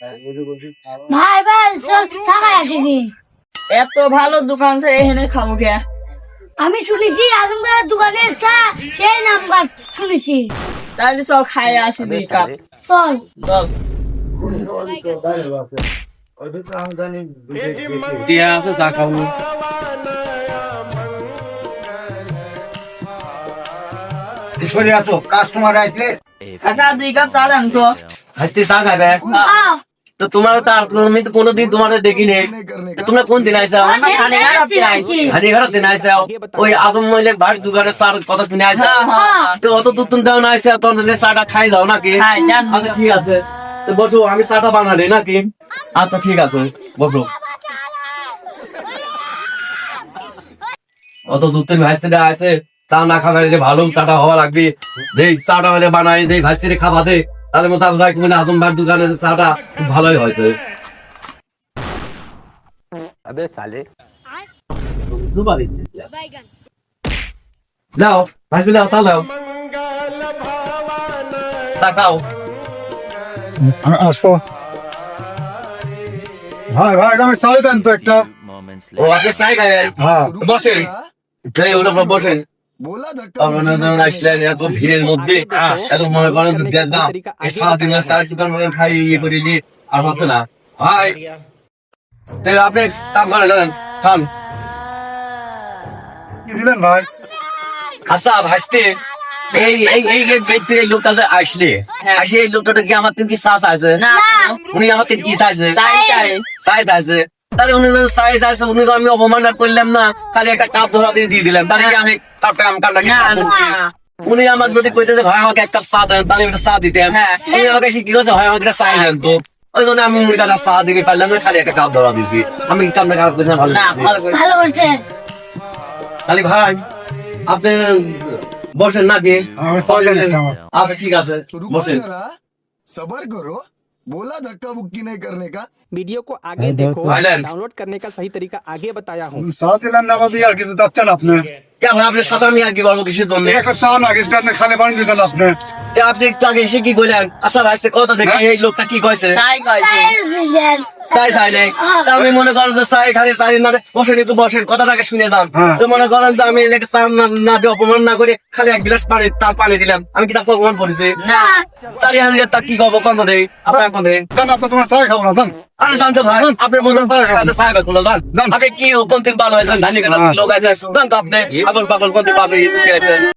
ভাই ভাই চল চাকায় আসি কি এত ভালো দোকান আছে এখানে খাবো কে? আমি শুনেছি আজমগড়ের দোকানে চা সেই নাম গাছ শুনেছি। তাহলে চল খাই আসি দুই কাপ। চল চল। টিয়া আছে চা খাবো। সরে আসো, কাস্টমার আসলে কাকা দুই কাপ চা দেন তো। হাসতে চা খাবে খাও। তো তোমার তো আমি তো কোনোদিন তোমাদের দেখিনি। তোমরা কোন দিন আইসাও? আমরা খালি খারাপ আইছি। হানি ঘর দিন আইসাও ওই আদম মহিলের বাড়ির দোকানে চার কথা শুনে আইসা। হ্যাঁ। তো অত দূর তুমি দাও না আইসা তো চাটা খাই যাও নাকি? খাই যান। আচ্ছা ঠিক আছে, তো বসো, আমি চাটা বানালি নাকি? আচ্ছা ঠিক আছে, বসো। অত দূর তুমি ভাইস্তিরে আসে চা না খাবে যে ভালো চাটা হওয়া লাগবে। দেই চাটা হলে বানাই দেই ভাইস্তিরে খাবা দে, তাহলে মতো আপনার তুমি আজম ভাইয়ের দোকানে চাটা খুব ভালোই হয়েছে। अबे साले লাও ভাইস্তি লাও চা লাও তাকাও। আসো ভাই ভাই আমি চাই দেন তো একটা। ও আপনি চাই খাবেন? হ্যাঁ বসেন, এই ওটা আপনার বসেন। बोला धक्का আপনারা যখন আসলেন এত ভিড়ের মধ্যে এত মনে করেন দেখলাম এই সারাদিন চার দোকান মনে খাই ইয়ে করে নি আর হচ্ছে না ভাই। তাহলে আপনি কাম করে নেন, খান। কি দিলেন ভাই? আচ্ছা ভাইস্তে, এই এই এই এই ব্যক্তি এই লোকটা যে আসলে আসে এই লোকটা কি আমার কি চা চাইছে? না উনি আমার কি চাইছে? চাই চাই। চাই চাইছে। তাহলে উনি যদি চাই চাইছে উনি আমি অপমান করলাম না, খালি একটা কাপ ধরা দিয়ে দিলাম, তাহলে কি আমি কাপটা কামটা না, উনি আমাকে যদি কইতে যে ভাই আমাকে এক কাপ চা দেন তাহলে একটা চা দিতেন। হ্যাঁ। উনি আমাকে এসে কি করছে, ভাই আমাকে একটা চা দেন তো। ওই জন্য আমি উনি কাছে চা দিতে পারলাম না, খালি একটা কাপ ধরা দিয়েছি। আমি কামটা খারাপ করছি না, ভালো না করছি। ভালো করে। ভালো করছে। তাহলে ভাই আপনি বসেন নাকি? আমি চাই দেন একটা আমার। আচ্ছা ঠিক আছে, रुको বসেন। जरा सबर करो बोला धक्का बुक्की नहीं करने का वीडियो को आगे देखो, Violent. डाउनलोड करने का सही तरीका आगे बताया हूँ। চা দিলেন না বাদি আর কিছু যাচ্ছেন আপনি? কেন আপনার সাথে আমি আর কি বলবো কিসের জন্য? একটা চা না কিছু আপনি খালি পানি দিতেন আপনি। যে আপনি একটু আগে এসে কি বললেন? আচ্ছা ভাই কত দেখি এই লোকটা কি কইছে? চাই কইছে। দিলেন। চাই চাই নেই। তা আমি মনে করেন যে চাই খালি চাই না বসেন, একটু বসেন, কথাটাকে শুনে যান। হ্যাঁ। তো মনে করেন যে আমি একটা চা না দিয়ে অপমান না করে খালি এক গ্লাস পানি তার পানি দিলাম, আমি কি তাকে অপমান করেছি? না তাহলে আমি তা কি কব কোন দেই আপনার কোন দেই? দেন আপনি তোমার চাই খাবো না দেন। আরে শান্ত ভাই, আপনি বলেন চাই বেশ বলে যান। আপনি কি কোন দিন ভালো হয়েছেন ধানি কেন লোক আছে জান তো আপনি আবার পাগল কোন দিন পাবে